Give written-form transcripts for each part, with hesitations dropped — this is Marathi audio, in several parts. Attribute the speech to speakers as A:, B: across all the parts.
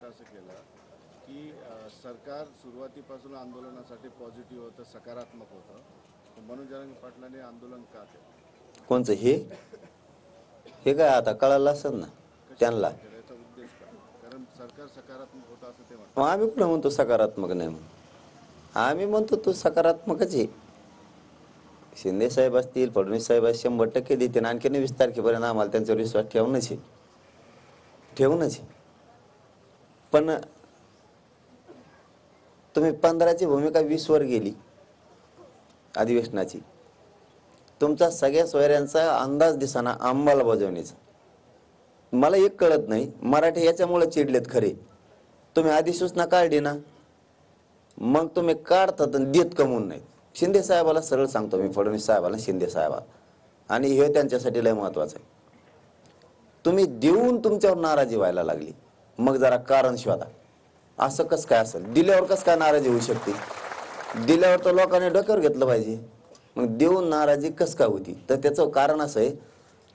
A: असं केलं की सरकार सुरुवातीपासून आंदोलनासाठी पॉझिटिव्ह होतं, सकारात्मक होतं. मनोज जरांगे पाटलांनी आंदोलन का केलं?
B: कोणचं हे हे काय आता कळालं असेल ना त्यांना.
A: कशासाठी केलं, याचा उद्देश काय? कारण सरकार सकारात्मक होतं असं ते
B: मग
A: म्हणतात.
B: आम्ही कुठं म्हणतो सकारात्मक नाही म्हणून, आम्ही म्हणतो तो सकारात्मकच आहे. शिंदे साहेब असतील, फडणवीस साहेब असतील, 100% देते. आणखी 20 तारखेपर्यंत आम्हाला त्यांच्यावर विश्वास ठेवूनच आहे. पण तुम्ही 15ची भूमिका 20 वर गेली अधिवेशनाची. तुमचा सगळ्या सोयऱ्यांचा अंदाज दिसाना अंमलबजावणीचा. मला एक कळत नाही, मराठी याच्यामुळे चिडलेत खरे. तुम्ही अधिसूचना काढली ना, मग तुम्ही काढतात आणि देत कमवून नाही. शिंदे साहेबाला सरळ सांगतो मी, फडणवीस साहेबाला, शिंदे साहेबाला, आणि हे त्यांच्यासाठी लय महत्वाचं आहे. तुम्ही देऊन तुमच्यावर नाराजी व्हायला लागली, मग जरा कारण शोधा. असं कसं काय असेल? दिल्यावर कसं काय नाराजी होऊ शकते? दिल्यावर तर लोकांनी डोक्यावर घेतलं पाहिजे. मग देऊन नाराजी कसं काय होती? तर त्याचं कारण असं आहे,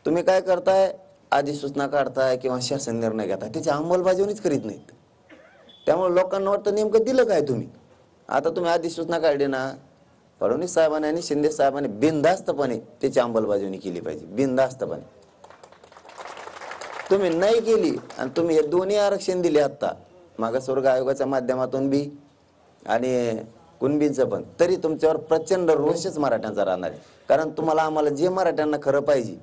B: तुम्ही काय करताय, अधिसूचना काढताय किंवा शासन निर्णय घेताय, त्याची अंमलबजावणीच करीत नाहीत. त्यामुळे लोकांना वाटतं नेमकं दिलं काय तुम्ही. आता तुम्ही अधिसूचना काढली ना, फडणवीस साहेबांनी आणि शिंदे साहेबांनी बिनधास्तपणे त्याची अंमलबजावणी केली पाहिजे. बिनधास्तपणे तुम्ही नाही केली आणि तुम्ही हे दोन्ही आरक्षण दिले आता, मागासवर्ग आयोगाच्या माध्यमातून बी आणि कुणबींचं पण, तरी तुमच्यावर प्रचंड रोषच मराठ्यांचा राहणार आहे. कारण तुम्हाला आम्हाला जे मराठ्यांना खरं पाहिजे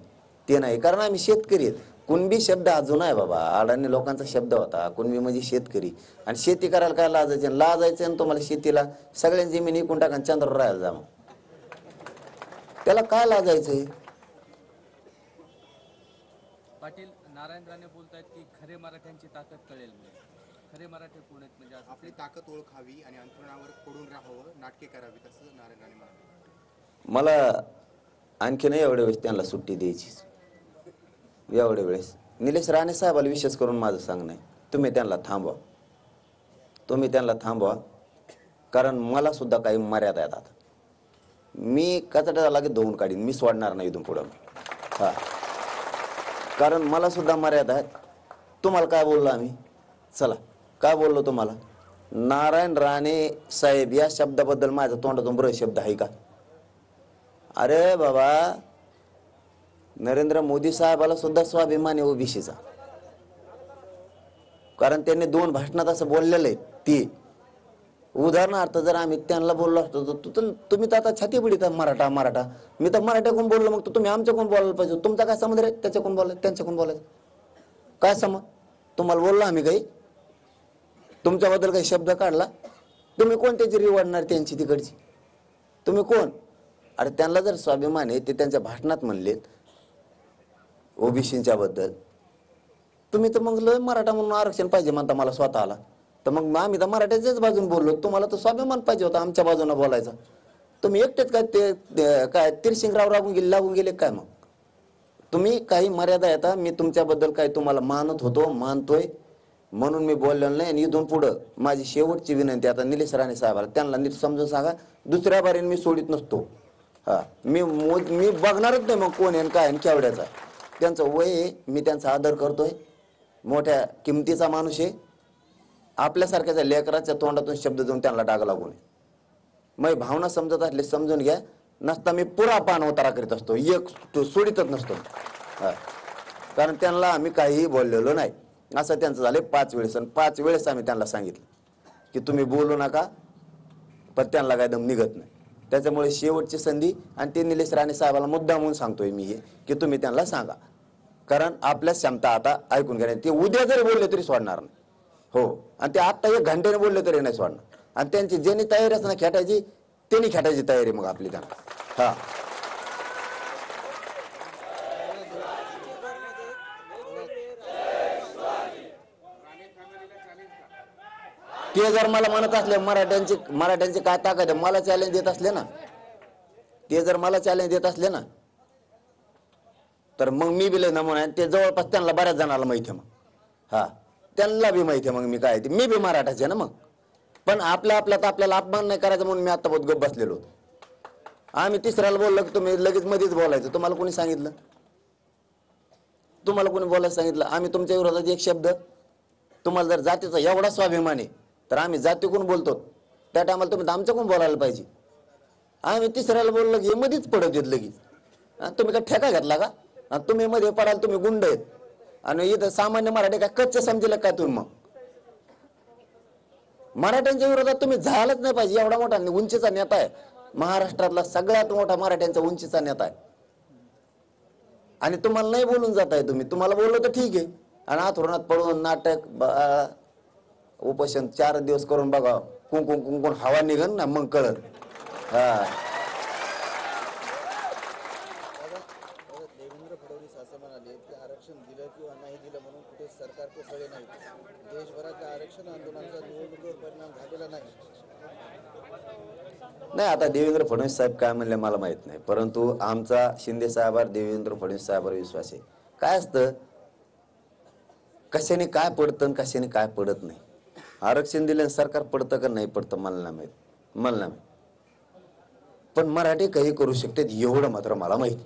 B: ते नाही. कारण आम्ही शेतकरी आहेत. कुणबी शब्द अजून आहे बाबा, अडाणी लोकांचा शब्द होता. कुणबी म्हणजे शेतकरी, आणि शेती करायला काय लाजायचं? लाजायचं आणि तुम्हाला शेतीला सगळ्यांची जमीन विकून टाका आणि चंद्रावर राहायला जा. मग त्याला काय लाजायचंय?
C: पाटील नारायण राणे बोलतायत की खरे मराठ्यांची ताकद कळेल म्हणून. खरे मराठी कोण आहेत म्हणजे
D: आपली ताकद ओळखावी आणि अंथरुणावर पडून राहावं, नाटके करावीत, असं नारायण राणे म्हणाले.
B: मला आणखीन एवढ्या वेळेस त्यांना सुट्टी द्यायची. एवढ्या वेळेस निलेश राणे साहेबाला विशेष करून माझं सांगणं आहे, तुम्ही त्यांना थांबवा. कारण मला सुद्धा काही मर्यादा आहेत. आता मी कचड्याला लागेल धुवून काढीन, मी सोडणार नाही इथून पुढं. हा, कारण मला सुद्धा मर्यादा आहेत. तुम्हाला काय बोललो आम्ही? चला, काय बोललो तुम्हाला? नारायण राणे साहेब या शब्दाबद्दल माझ्या तोंडातून बरं शब्द आहे का? अरे बाबा, नरेंद्र मोदी साहेबाला सुद्धा स्वाभिमान आहे ओबीसीचा. कारण त्यांनी 2 भाषणात असं बोललेलं आहे. ती उदाहरणार्थ जर आम्ही त्यांना बोललो असतो तर तुम्ही तर आता छाती पिढीत मराठा, मी तर मराठ्याकडून बोललो, मग तुम्ही आमच्याकडून बोलायला पाहिजे. तुमचा काय संबंध रे त्याच्याकडून बोलायचं त्यांच्याकडून बोलायचं? काय समज? तुम्हाला बोललो आम्ही काही? तुमच्याबद्दल काही शब्द काढला? तुम्ही कोण त्याची रिवाडणार त्यांची तिकडची? तुम्ही कोण? अरे त्यांना जर स्वाभिमान आहे, ते त्यांच्या भाषणात म्हणलेत ओबीसीच्या बद्दल, तुम्ही तर मग लय मराठा म्हणून आरक्षण पाहिजे म्हणता मला स्वतःला. तर मग आम्ही तर मराठ्याच्याच बाजून बोललो, तुम्हाला तर स्वाभिमान पाहिजे होता आमच्या बाजूने बोलायचा. तुम्ही एकटेच काय ते काय तिरशिंगराव लागून गेले काय? मग तुम्ही काही मर्यादा येतात. मी तुमच्याबद्दल काही तुम्हाला मानतोय म्हणून मी बोललेलो नाही. आणि इथून पुढं माझी शेवटची विनंती आता निलेश राणे साहेबाला, त्यांना नीट समजून सांगा, दुसऱ्या बारीने मी सोडित नसतो. हा, मी बघणारच नाही मग कोण आहे काय आणि केवढ्याचा. त्यांचं वय आहे, मी त्यांचा आदर करतोय, मोठ्या किमतीचा माणूस आहे. आपल्यासारख्याच्या लेकराच्या तोंडातून शब्द देऊन त्यांना डाग लागू नये. मग भावना समजत असले समजून घ्या, नसता मी पुरा पान उतारा करीत असतो, एक तो सोडितच नसतो. कारण त्यांना आम्ही काहीही बोललेलो नाही. असं त्यांचं झालं 5 वेळेस, आणि 5 वेळेस आम्ही त्यांना सांगितलं की तुम्ही बोलू नका, पण त्यांना काय दम निघत नाही. त्याच्यामुळे शेवटची संधी, आणि ते निलेश राणे साहेबाला मुद्दा म्हणून सांगतोय मी हे, की तुम्ही त्यांना सांगा. कारण आपल्या क्षमता आता ऐकून घ्या. ते उद्या जरी बोलले तरी सोडणार नाही. हो, आणि ते आत्ता 1 घंट्याने बोलले तरी नाही सोडणार. आणि त्यांची ज्यांनी तयारी असते ना खेटायची, त्यांनी खेटायची तयारी मग आपली त्यांना. हा, ते जर मला म्हणत असले मराठ्यांची काय ताकद आहे, मला चॅलेंज देत असले ना, ते जर मला चॅलेंज देत असले ना, तर मग मी बी लय नमुना आहे. ते जवळपास त्यांना बऱ्याच जणांना माहिती आहे. मग हा, त्यांना बी माहिती आहे मग मी काय ते, मी बी मराठाचे ना. मग पण आपल्यात आपल्याला अपमान नाही करायचा म्हणून मी आता बहुत गप्प बसलेलो होतो. आम्ही तिसऱ्याला बोललो की तुम्ही लगेच मध्येच बोलायचं. तुम्हाला कोणी सांगितलं? तुम्हाला कोणी बोलायला सांगितलं? आम्ही तुमच्या विरोधात एक शब्द तुम्हाला जर जातीचा एवढा स्वाभिमान आहे तर आम्ही जातीकडून बोलतो, त्या टायमाला तुम्ही आमच्याकडून बोलायला पाहिजे. आम्ही तिसऱ्याला बोललो की हे मध्येच पडत येत लगेच. तुम्ही काय ठेका घेतला का? तुम्ही मध्ये पडाल, तुम्ही गुंड आहेत. आणि इथं सामान्य मराठी काय कच्चे समजेल काय तुम्ही? मग मराठ्यांच्या विरोधात तुम्ही झालंच नाही पाहिजे. एवढा मोठा उंचीचा नेता आहे, महाराष्ट्रातला सगळ्यात मोठा मराठ्यांचा उंचीचा नेता आहे, आणि तुम्हाला नाही बोलून जात आहे. तुम्हाला बोललो तर ठीक आहे, आणि आथरुणात पडून नाटक उपोषण 4 दिवस करून बघा, कुंकुम कुंकुम हवा निघन ना, मग कळत. हा,
E: देवेंद्र फडणवीस असं म्हणाले की आरक्षण दिलं किंवा नाही दिलं म्हणून कुठे सरकारचे सगळे नाही. देशभरातल्या आरक्षण आंदोलनाचा निवडणुकीवर परिणाम झालेला नाही.
B: नाही, आता देवेंद्र फडणवीस साहेब काय म्हणले मला माहित नाही, परंतु आमचा शिंदे साहेबांवर, देवेंद्र फडणवीस साहेबांवर विश्वास आहे. काय असतं, कशाने काय पडतं आणि कशाने काय पडत नाही. आरक्षण दिलं सरकार पडतं का नाही पडतं मला नाही माहित, पण मराठी काही करू शकतात एवढं मात्र मला माहिती.